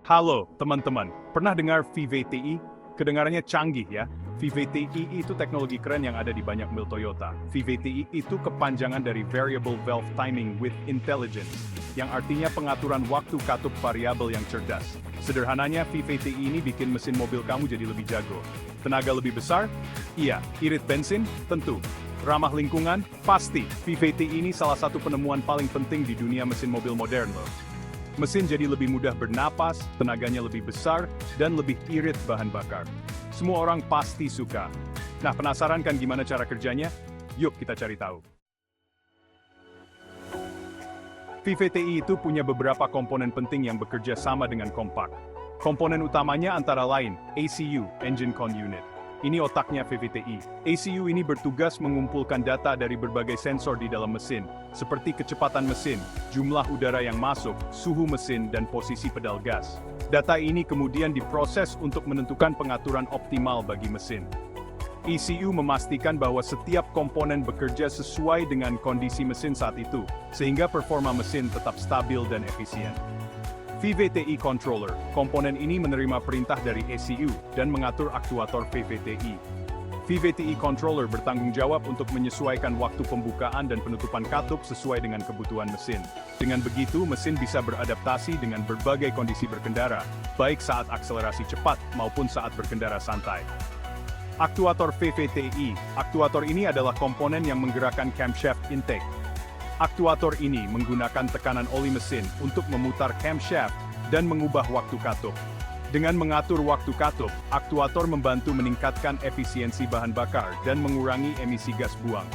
Halo teman-teman, pernah dengar VVTi? Kedengarannya canggih ya. VVTi itu teknologi keren yang ada di banyak mobil Toyota. VVTi itu kepanjangan dari Variable Valve Timing with Intelligence, yang artinya pengaturan waktu katup variabel yang cerdas. Sederhananya, VVTi ini bikin mesin mobil kamu jadi lebih jago. Tenaga lebih besar? Iya. Irit bensin? Tentu. Ramah lingkungan? Pasti. VVTi ini salah satu penemuan paling penting di dunia mesin mobil modern loh. Mesin jadi lebih mudah bernapas, tenaganya lebih besar, dan lebih irit bahan bakar. Semua orang pasti suka. Nah, penasaran kan gimana cara kerjanya? Yuk kita cari tahu. VVTi itu punya beberapa komponen penting yang bekerja sama dengan kompak. Komponen utamanya antara lain, ECU, Engine Con Unit. Ini otaknya VVTi. ECU ini bertugas mengumpulkan data dari berbagai sensor di dalam mesin, seperti kecepatan mesin, jumlah udara yang masuk, suhu mesin, dan posisi pedal gas. Data ini kemudian diproses untuk menentukan pengaturan optimal bagi mesin. ECU memastikan bahwa setiap komponen bekerja sesuai dengan kondisi mesin saat itu, sehingga performa mesin tetap stabil dan efisien. VVTi Controller, komponen ini menerima perintah dari ECU dan mengatur aktuator VVTi. VVTi Controller bertanggung jawab untuk menyesuaikan waktu pembukaan dan penutupan katup sesuai dengan kebutuhan mesin. Dengan begitu, mesin bisa beradaptasi dengan berbagai kondisi berkendara, baik saat akselerasi cepat maupun saat berkendara santai. Aktuator VVTi, aktuator ini adalah komponen yang menggerakkan camshaft intake. Aktuator ini menggunakan tekanan oli mesin untuk memutar camshaft dan mengubah waktu katup. Dengan mengatur waktu katup, aktuator membantu meningkatkan efisiensi bahan bakar dan mengurangi emisi gas buang.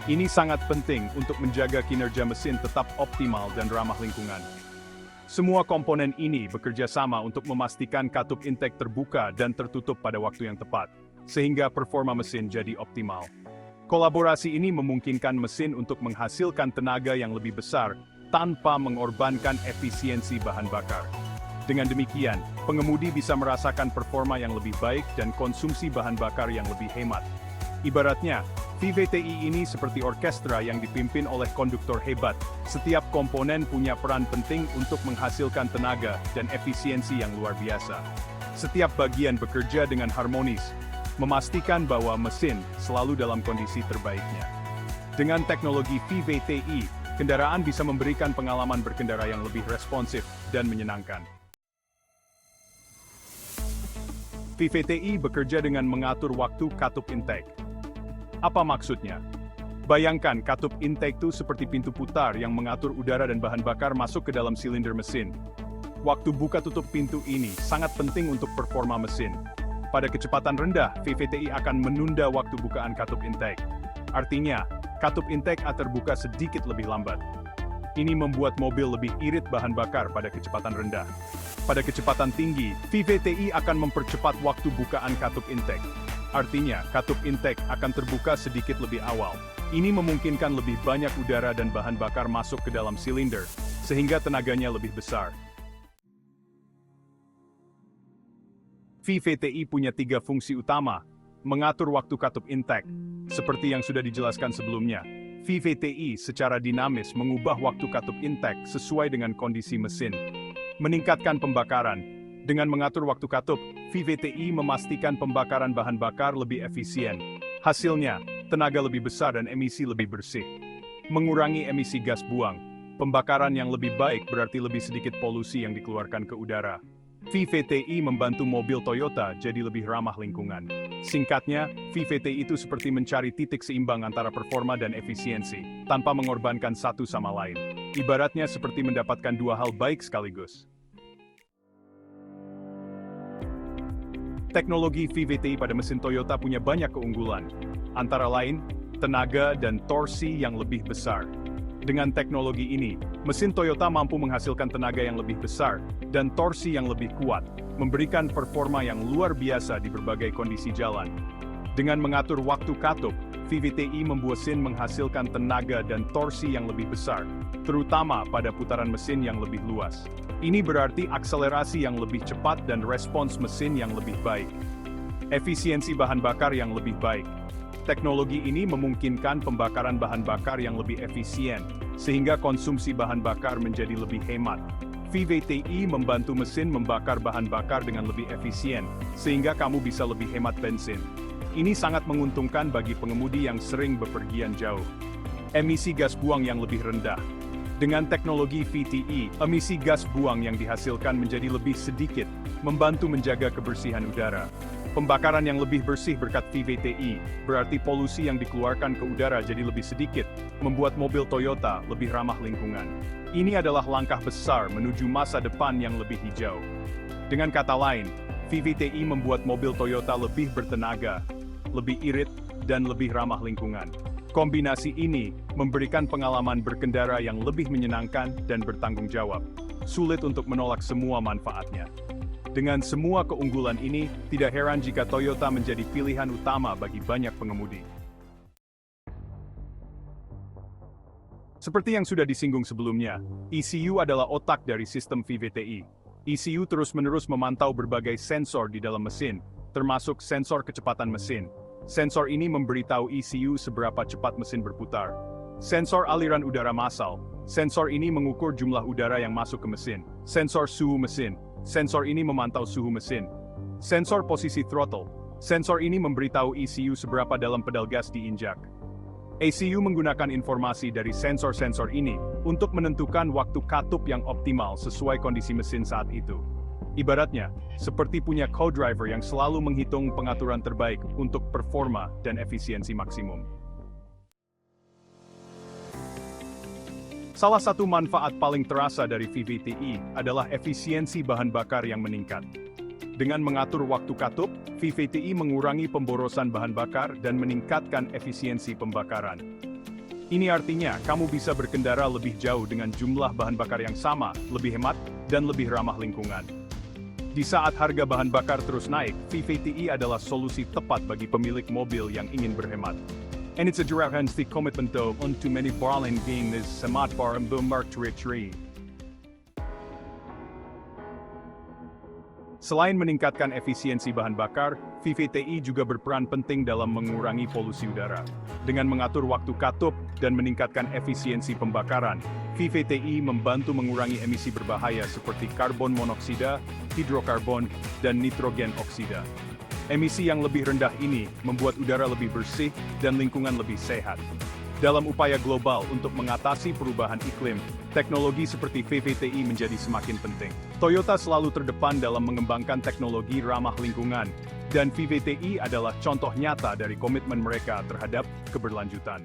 Ini sangat penting untuk menjaga kinerja mesin tetap optimal dan ramah lingkungan. Semua komponen ini bekerja sama untuk memastikan katup intake terbuka dan tertutup pada waktu yang tepat, sehingga performa mesin jadi optimal. Kolaborasi ini memungkinkan mesin untuk menghasilkan tenaga yang lebih besar tanpa mengorbankan efisiensi bahan bakar. Dengan demikian, pengemudi bisa merasakan performa yang lebih baik dan konsumsi bahan bakar yang lebih hemat. Ibaratnya, VVTi ini seperti orkestra yang dipimpin oleh konduktor hebat. Setiap komponen punya peran penting untuk menghasilkan tenaga dan efisiensi yang luar biasa. Setiap bagian bekerja dengan harmonis, memastikan bahwa mesin selalu dalam kondisi terbaiknya. Dengan teknologi VVTi, kendaraan bisa memberikan pengalaman berkendara yang lebih responsif dan menyenangkan. VVTi bekerja dengan mengatur waktu katup intake. Apa maksudnya? Bayangkan katup intake itu seperti pintu putar yang mengatur udara dan bahan bakar masuk ke dalam silinder mesin. Waktu buka tutup pintu ini sangat penting untuk performa mesin. Pada kecepatan rendah, VVTi akan menunda waktu bukaan katup intake. Artinya, katup intake akan terbuka sedikit lebih lambat. Ini membuat mobil lebih irit bahan bakar pada kecepatan rendah. Pada kecepatan tinggi, VVTi akan mempercepat waktu bukaan katup intake. Artinya, katup intake akan terbuka sedikit lebih awal. Ini memungkinkan lebih banyak udara dan bahan bakar masuk ke dalam silinder, sehingga tenaganya lebih besar. VVTi punya 3 fungsi utama, mengatur waktu katup intake. Seperti yang sudah dijelaskan sebelumnya, VVTi secara dinamis mengubah waktu katup intake sesuai dengan kondisi mesin. Meningkatkan pembakaran. Dengan mengatur waktu katup, VVTi memastikan pembakaran bahan bakar lebih efisien. Hasilnya, tenaga lebih besar dan emisi lebih bersih. Mengurangi emisi gas buang. Pembakaran yang lebih baik berarti lebih sedikit polusi yang dikeluarkan ke udara. VVTi membantu mobil Toyota jadi lebih ramah lingkungan. Singkatnya, VVTi itu seperti mencari titik seimbang antara performa dan efisiensi, tanpa mengorbankan satu sama lain. Ibaratnya seperti mendapatkan dua hal baik sekaligus. Teknologi VVTi pada mesin Toyota punya banyak keunggulan, antara lain, tenaga dan torsi yang lebih besar. Dengan teknologi ini, mesin Toyota mampu menghasilkan tenaga yang lebih besar dan torsi yang lebih kuat, memberikan performa yang luar biasa di berbagai kondisi jalan. Dengan mengatur waktu katup, VVTi membuat mesin menghasilkan tenaga dan torsi yang lebih besar, terutama pada putaran mesin yang lebih luas. Ini berarti akselerasi yang lebih cepat dan respons mesin yang lebih baik. Efisiensi bahan bakar yang lebih baik. Teknologi ini memungkinkan pembakaran bahan bakar yang lebih efisien, sehingga konsumsi bahan bakar menjadi lebih hemat. VVTi membantu mesin membakar bahan bakar dengan lebih efisien, sehingga kamu bisa lebih hemat bensin. Ini sangat menguntungkan bagi pengemudi yang sering bepergian jauh. Emisi gas buang yang lebih rendah. Dengan teknologi VTE, emisi gas buang yang dihasilkan menjadi lebih sedikit, membantu menjaga kebersihan udara. Pembakaran yang lebih bersih berkat VVTi, berarti polusi yang dikeluarkan ke udara jadi lebih sedikit, membuat mobil Toyota lebih ramah lingkungan. Ini adalah langkah besar menuju masa depan yang lebih hijau. Dengan kata lain, VVTi membuat mobil Toyota lebih bertenaga, lebih irit, dan lebih ramah lingkungan. Kombinasi ini memberikan pengalaman berkendara yang lebih menyenangkan dan bertanggung jawab. Sulit untuk menolak semua manfaatnya. Dengan semua keunggulan ini, tidak heran jika Toyota menjadi pilihan utama bagi banyak pengemudi. Seperti yang sudah disinggung sebelumnya, ECU adalah otak dari sistem VVTi. ECU terus-menerus memantau berbagai sensor di dalam mesin, termasuk sensor kecepatan mesin. Sensor ini memberitahu ECU seberapa cepat mesin berputar. Sensor aliran udara massal. Sensor ini mengukur jumlah udara yang masuk ke mesin. Sensor suhu mesin. Sensor ini memantau suhu mesin. Sensor posisi throttle. Sensor ini memberitahu ECU seberapa dalam pedal gas diinjak. ECU menggunakan informasi dari sensor-sensor ini untuk menentukan waktu katup yang optimal sesuai kondisi mesin saat itu. Ibaratnya, seperti punya co-driver yang selalu menghitung pengaturan terbaik untuk performa dan efisiensi maksimum. Salah satu manfaat paling terasa dari VVTi adalah efisiensi bahan bakar yang meningkat. Dengan mengatur waktu katup, VVTi mengurangi pemborosan bahan bakar dan meningkatkan efisiensi pembakaran. Ini artinya kamu bisa berkendara lebih jauh dengan jumlah bahan bakar yang sama, lebih hemat, dan lebih ramah lingkungan. Di saat harga bahan bakar terus naik, VVTi adalah solusi tepat bagi pemilik mobil yang ingin berhemat. And it's a direct commitment to many barlin being this semat bar and boom mark tree. Selain meningkatkan efisiensi bahan bakar, VVTi juga berperan penting dalam mengurangi polusi udara. Dengan mengatur waktu katup dan meningkatkan efisiensi pembakaran, VVTi membantu mengurangi emisi berbahaya seperti karbon monoksida, hidrokarbon, dan nitrogen oksida. Emisi yang lebih rendah ini membuat udara lebih bersih dan lingkungan lebih sehat. Dalam upaya global untuk mengatasi perubahan iklim, teknologi seperti VVTi menjadi semakin penting. Toyota selalu terdepan dalam mengembangkan teknologi ramah lingkungan, dan VVTi adalah contoh nyata dari komitmen mereka terhadap keberlanjutan.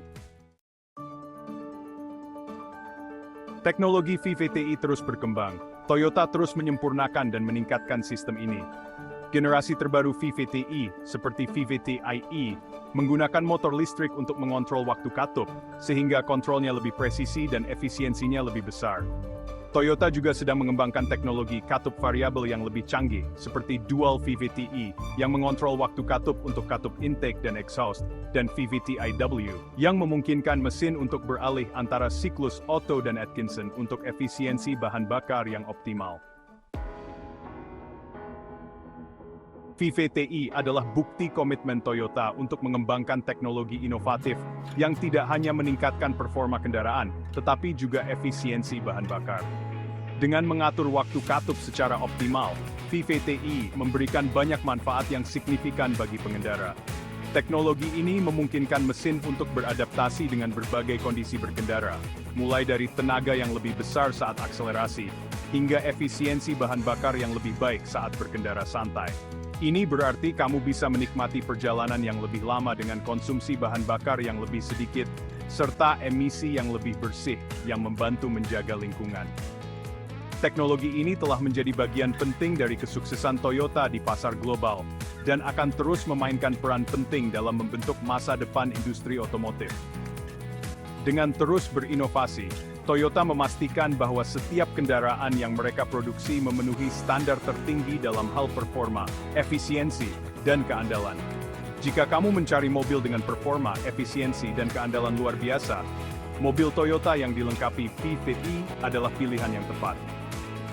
Teknologi VVTi terus berkembang. Toyota terus menyempurnakan dan meningkatkan sistem ini. Generasi terbaru VVTi, seperti VVT-ie, menggunakan motor listrik untuk mengontrol waktu katup, sehingga kontrolnya lebih presisi dan efisiensinya lebih besar. Toyota juga sedang mengembangkan teknologi katup variabel yang lebih canggih, seperti Dual VVTe, yang mengontrol waktu katup untuk katup intake dan exhaust, dan VVT-iw, yang memungkinkan mesin untuk beralih antara siklus Otto dan Atkinson untuk efisiensi bahan bakar yang optimal. VVTi adalah bukti komitmen Toyota untuk mengembangkan teknologi inovatif yang tidak hanya meningkatkan performa kendaraan, tetapi juga efisiensi bahan bakar. Dengan mengatur waktu katup secara optimal, VVTi memberikan banyak manfaat yang signifikan bagi pengendara. Teknologi ini memungkinkan mesin untuk beradaptasi dengan berbagai kondisi berkendara, mulai dari tenaga yang lebih besar saat akselerasi, hingga efisiensi bahan bakar yang lebih baik saat berkendara santai. Ini berarti kamu bisa menikmati perjalanan yang lebih lama dengan konsumsi bahan bakar yang lebih sedikit, serta emisi yang lebih bersih yang membantu menjaga lingkungan. Teknologi ini telah menjadi bagian penting dari kesuksesan Toyota di pasar global, dan akan terus memainkan peran penting dalam membentuk masa depan industri otomotif. Dengan terus berinovasi, Toyota memastikan bahwa setiap kendaraan yang mereka produksi memenuhi standar tertinggi dalam hal performa, efisiensi, dan keandalan. Jika kamu mencari mobil dengan performa, efisiensi, dan keandalan luar biasa, mobil Toyota yang dilengkapi VVTi adalah pilihan yang tepat.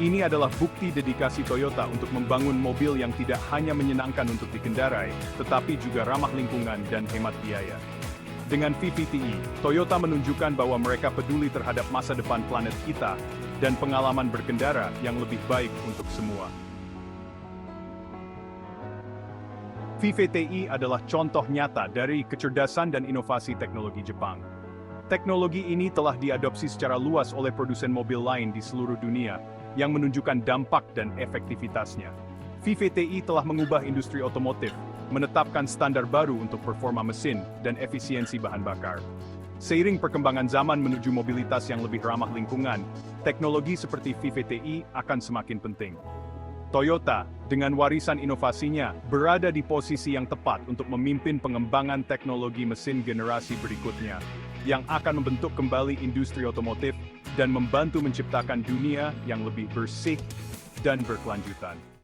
Ini adalah bukti dedikasi Toyota untuk membangun mobil yang tidak hanya menyenangkan untuk dikendarai, tetapi juga ramah lingkungan dan hemat biaya. Dengan VVTi, Toyota menunjukkan bahwa mereka peduli terhadap masa depan planet kita, dan pengalaman berkendara yang lebih baik untuk semua. VVTi adalah contoh nyata dari kecerdasan dan inovasi teknologi Jepang. Teknologi ini telah diadopsi secara luas oleh produsen mobil lain di seluruh dunia, yang menunjukkan dampak dan efektivitasnya. VVTi telah mengubah industri otomotif, menetapkan standar baru untuk performa mesin dan efisiensi bahan bakar. Seiring perkembangan zaman menuju mobilitas yang lebih ramah lingkungan, teknologi seperti VVTi akan semakin penting. Toyota, dengan warisan inovasinya, berada di posisi yang tepat untuk memimpin pengembangan teknologi mesin generasi berikutnya, yang akan membentuk kembali industri otomotif dan membantu menciptakan dunia yang lebih bersih dan berkelanjutan.